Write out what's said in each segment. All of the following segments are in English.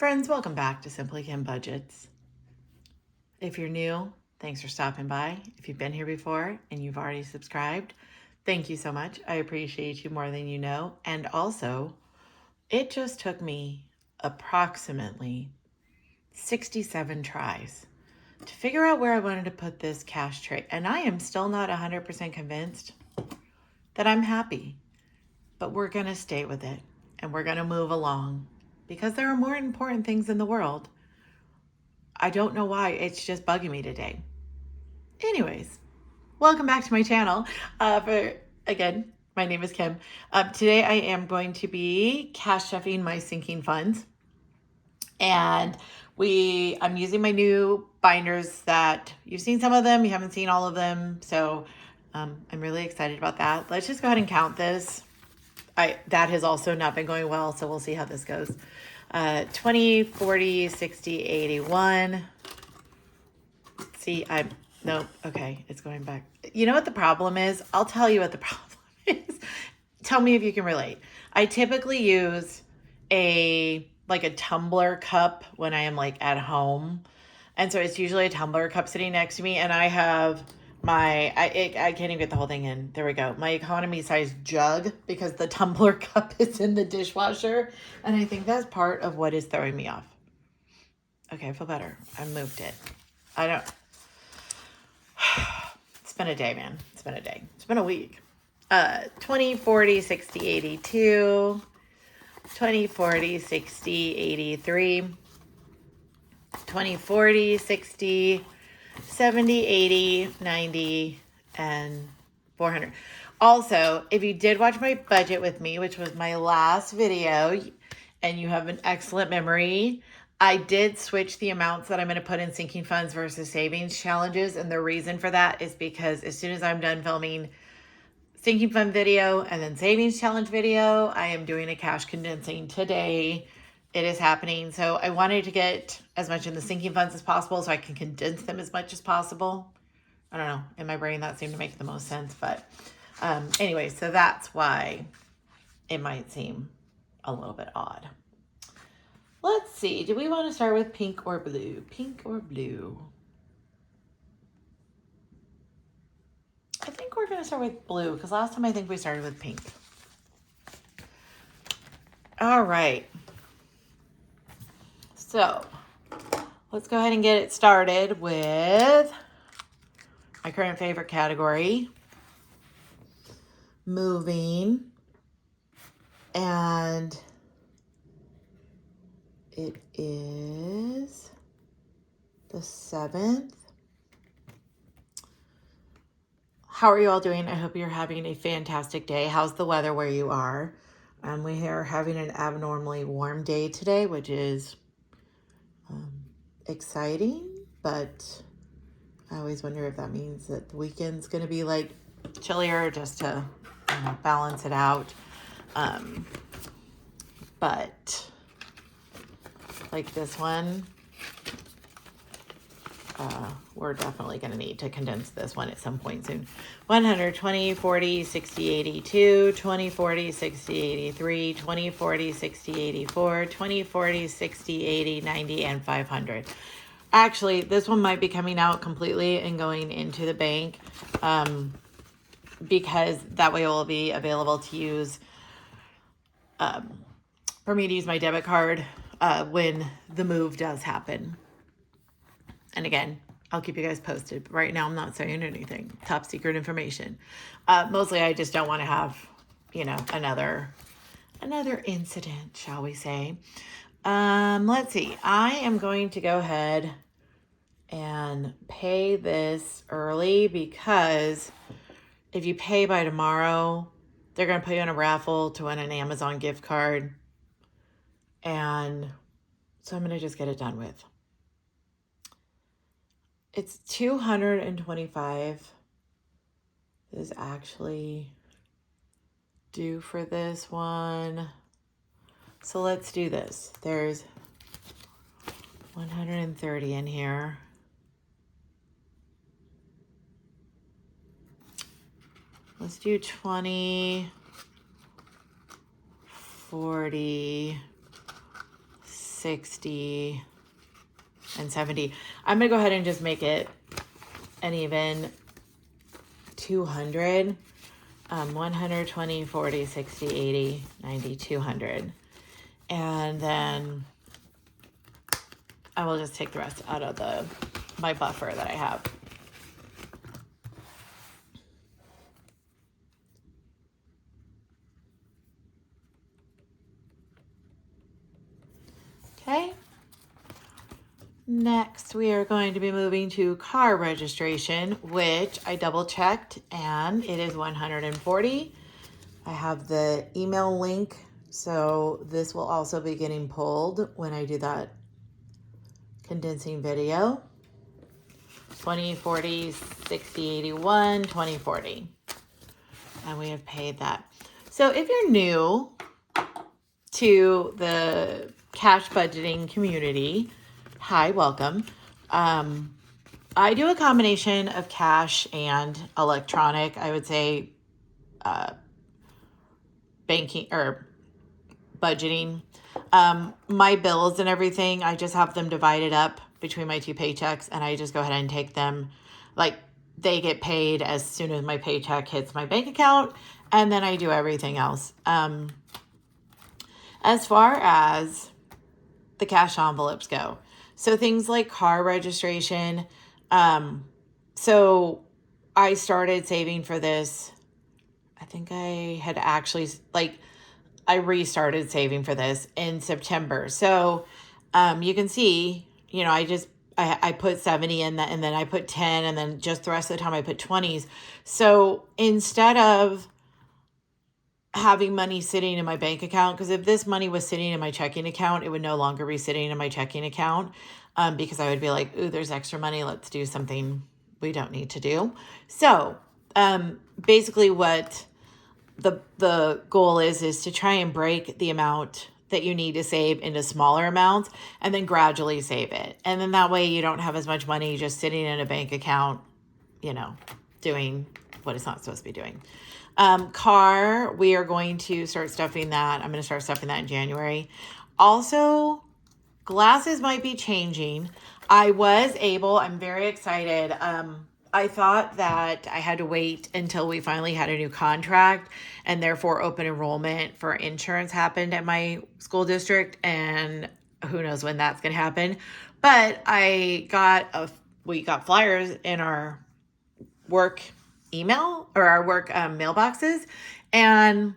Friends, welcome back to Simply Kim Budgets. If you're new, thanks for stopping by. If you've been here before and you've already subscribed, thank you so much. I appreciate you more than you know. And also, it just took me approximately 67 tries to figure out where I wanted to put this cash tray. And I am still not 100% convinced that I'm happy, but we're going to stay with it and we're going to move along because there are more important things in the world. I don't know why, it's just bugging me today. Anyways, welcome back to my channel. Again, my name is Kim. Today I am going to be cash chefing my sinking funds. And I'm using my new binders that you've seen some of them, you haven't seen all of them. So I'm really excited about that. Let's just go ahead and count this. That has also not been going well, so we'll see how this goes. 20, 40, 60, 81. See, nope. Okay, it's going back. You know what the problem is? I'll tell you what the problem is. Tell me if you can relate. I typically use a tumbler cup when I am at home. And so it's usually a tumbler cup sitting next to me, and I have I can't even get the whole thing in. There we go. My economy size jug, because the tumbler cup is in the dishwasher. And I think that's part of what is throwing me off. Okay, I feel better. I moved it. It's been a day, man. It's been a day. It's been a week. 20, 40, 60, 82. 20, 40, 60, 83. 20, 40, 60, 70, 80, 90, and 400. Also, if you did watch my budget with me, which was my last video, and you have an excellent memory, I did switch the amounts that I'm going to put in sinking funds versus savings challenges. And the reason for that is because as soon as I'm done filming sinking fund video and then savings challenge video, I am doing a cash condensing today. It is happening. So I wanted to get as much in the sinking funds as possible so I can condense them as much as possible. I don't know. In my brain, that seemed to make the most sense. But anyway, so that's why it might seem a little bit odd. Let's see. Do we want to start with pink or blue? Pink or blue? I think we're going to start with blue because last time I think we started with pink. All right. So let's go ahead and get it started with my current favorite category, moving. And it is the 7th. How are you all doing? I hope you're having a fantastic day. How's the weather where you are? We are having an abnormally warm day today, which is exciting, but I always wonder if that means that the weekend's going to be chillier, just to balance it out. But like this one, we're definitely going to need to condense this one at some point soon. 100, 20, 40, 60, 82, 20, 40, 60, 83, 20, 40, 60, 84, 20, 40, 60, 80, 90, and 500. Actually, this one might be coming out completely and going into the bank because that way it will be available to use for me to use my debit card when the move does happen. And again, I'll keep you guys posted. But right now, I'm not saying anything. Top secret information. Mostly, I just don't want to have, another incident, shall we say. Let's see. I am going to go ahead and pay this early because if you pay by tomorrow, they're going to put you on a raffle to win an Amazon gift card. And so I'm going to just get it done with. It's $225 is actually due for this one. So let's do this. There's 130 in here. Let's do 20, 40, 60, and 70. I'm going to go ahead and just make it an even 200. 120, 40, 60, 80, 90, 200. And then I will just take the rest out of my buffer that I have. Okay. Next, we are going to be moving to car registration, which I double checked, and it is 140. I have the email link, so this will also be getting pulled when I do that condensing video. 20, 40, 60, 81, 20, 40. And we have paid that. So if you're new to the cash budgeting community, hi, welcome. I do a combination of cash and electronic, I would say, banking or budgeting. My bills and everything, I just have them divided up between my two paychecks, and I just go ahead and take them, like they get paid as soon as my paycheck hits my bank account, and then I do everything else. As far as the cash envelopes go, so things like car registration, so I started saving for this. I think I had actually, I restarted saving for this in September. So you can see, I put 70 in that, and then I put 10, and then just the rest of the time I put 20s. So instead of having money sitting in my bank account, because if this money was sitting in my checking account, it would no longer be sitting in my checking account, because I would be like, ooh, there's extra money. Let's do something we don't need to do. So basically what the goal is to try and break the amount that you need to save into smaller amounts and then gradually save it. And then that way you don't have as much money just sitting in a bank account, doing what it's not supposed to be doing. Car, we are going to start stuffing that. I'm going to start stuffing that in January. Also, glasses might be changing. I'm very excited. I thought that I had to wait until we finally had a new contract, and therefore open enrollment for insurance happened at my school district, and who knows when that's going to happen. But we got flyers in our work email or our work mailboxes, and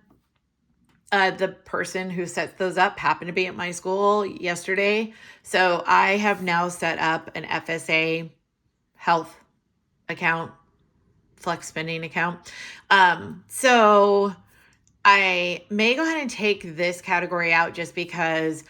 the person who sets those up happened to be at my school yesterday. So I have now set up an FSA health account, flex spending account. So I may go ahead and take this category out just because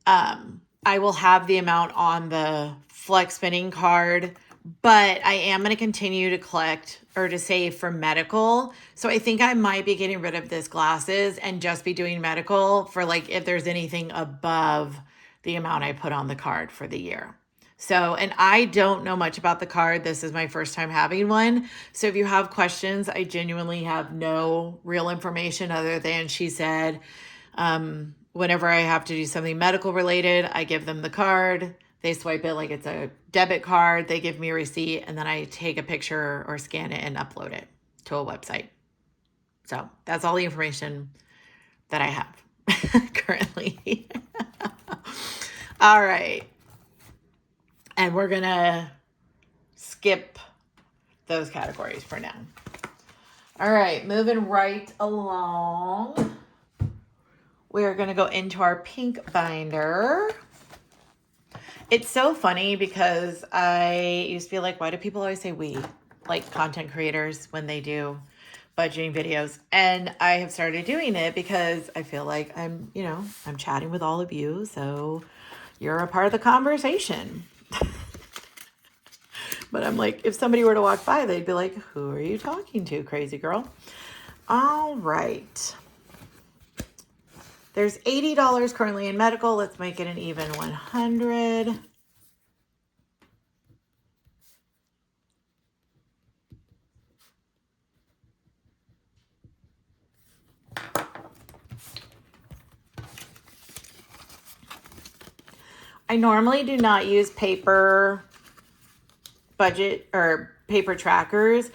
I will have the amount on the flex spending card, but I am going to continue to collect or to save for medical. So I think I might be getting rid of this glasses and just be doing medical for if there's anything above the amount I put on the card for the year. So, and I don't know much about the card. This is my first time having one. So if you have questions, I genuinely have no real information other than she said, whenever I have to do something medical related, I give them the card. They swipe it like it's a debit card. They give me a receipt, and then I take a picture or scan it and upload it to a website. So that's all the information that I have currently. All right. And we're going to skip those categories for now. All right, moving right along. We are going to go into our pink binder. It's so funny because I used to be like, why do people always say we? Like content creators when they do budgeting videos. And I have started doing it because I feel like I'm chatting with all of you. So you're a part of the conversation. But I'm like, if somebody were to walk by, they'd be like, who are you talking to, crazy girl? All right. There's $80 currently in medical. Let's make it an even 100. I normally do not use paper budget or paper trackers,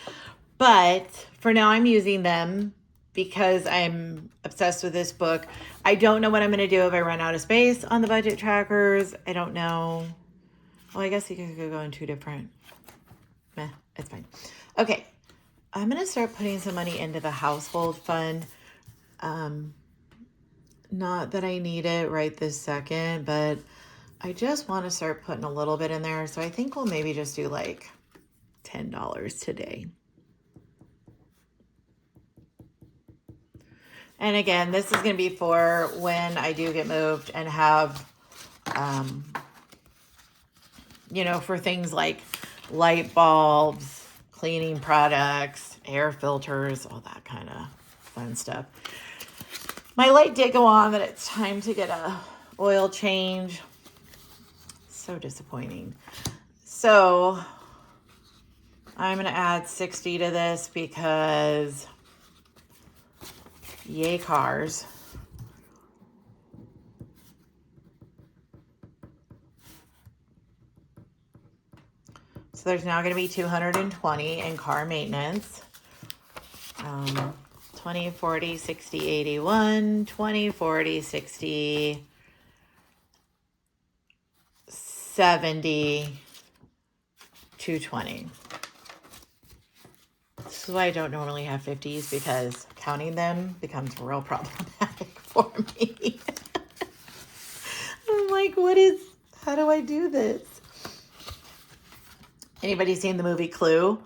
but for now I'm using them because I'm obsessed with this book. I don't know what I'm going to do if I run out of space on the budget trackers. I don't know. Well, I guess you could go in two different. Meh, it's fine. Okay. I'm going to start putting some money into the household fund. Not that I need it right this second, but I just want to start putting a little bit in there. So I think we'll maybe just do like $10 today. And again, this is going to be for when I do get moved and have, for things like light bulbs, cleaning products, air filters, all that kind of fun stuff. My light did go on, but it's time to get a oil change. So disappointing. So I'm going to add 60 to this because yay cars. So there's now going to be 220 in car maintenance. 20, 40, 60, 81, 20, 40, 60, 70, 220. This is why I don't normally have 50s, because counting them becomes real problematic for me. I'm like, how do I do this? Anybody seen the movie Clue?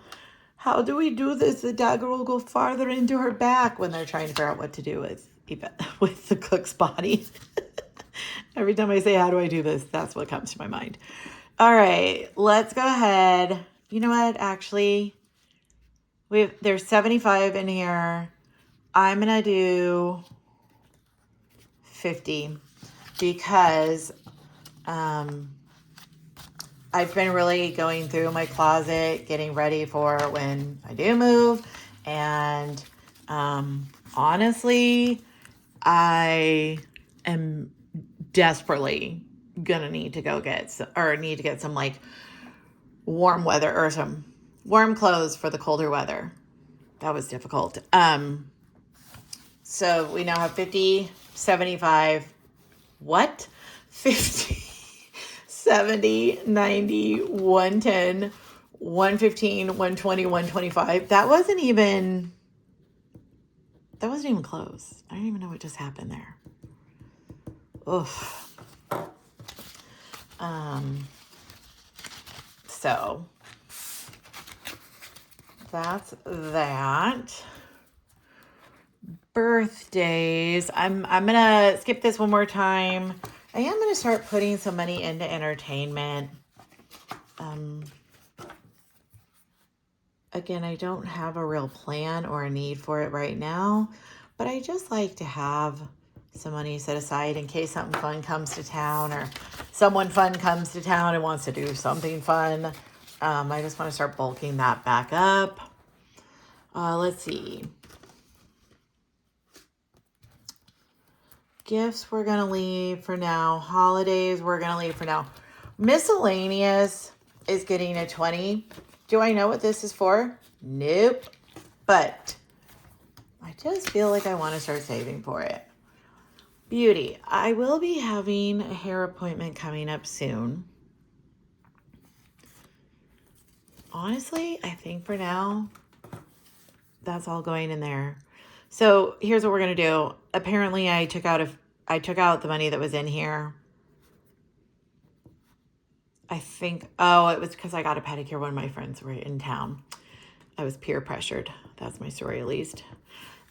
How do we do this? The dagger will go farther into her back when they're trying to figure out what to do with the cook's body. Every time I say, how do I do this? That's what comes to my mind. All right, let's go ahead. You know what? Actually, there's 75 in here. I'm going to do 50 because I've been really going through my closet, getting ready for when I do move. And honestly, I am desperately gonna need to get some like warm weather or some warm clothes for the colder weather. That was difficult. So we now have 50, 75, 50, 70, 90, 110, 115, 120, 125. That wasn't even close. I don't even know what just happened there. Oof. So that's that. Birthdays. I'm gonna skip this one more time. I am gonna start putting some money into entertainment. Again, I don't have a real plan or a need for it right now, but I just like to have some money set aside in case something fun comes to town or someone fun comes to town and wants to do something fun. I just want to start bulking that back up. Let's see. Gifts we're going to leave for now. Holidays we're going to leave for now. Miscellaneous is getting a 20. Do I know what this is for? Nope. But I just feel like I want to start saving for it. Beauty. I will be having a hair appointment coming up soon. Honestly, I think for now, that's all going in there. So here's what we're going to do. Apparently, I took out the money that was in here. I think, it was because I got a pedicure when my friends were in town. I was peer pressured. That's my story, at least.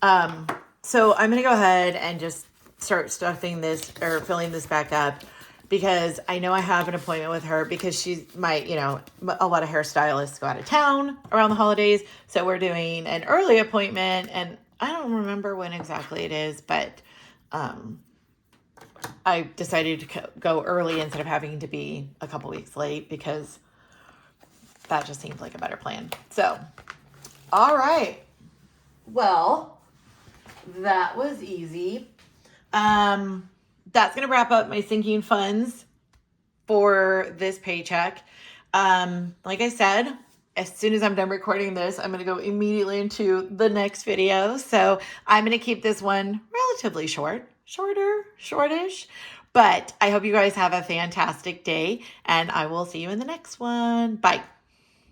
So I'm going to go ahead and just start stuffing this or filling this back up because I know I have an appointment with her because she's a lot of hairstylists go out of town around the holidays. So we're doing an early appointment and I don't remember when exactly it is, but I decided to go early instead of having to be a couple weeks late because that just seemed like a better plan. So, all right. Well, that was easy. That's going to wrap up my sinking funds for this paycheck. Like I said, as soon as I'm done recording this, I'm going to go immediately into the next video. So I'm going to keep this one relatively shortish. But I hope you guys have a fantastic day, and I will see you in the next one. Bye.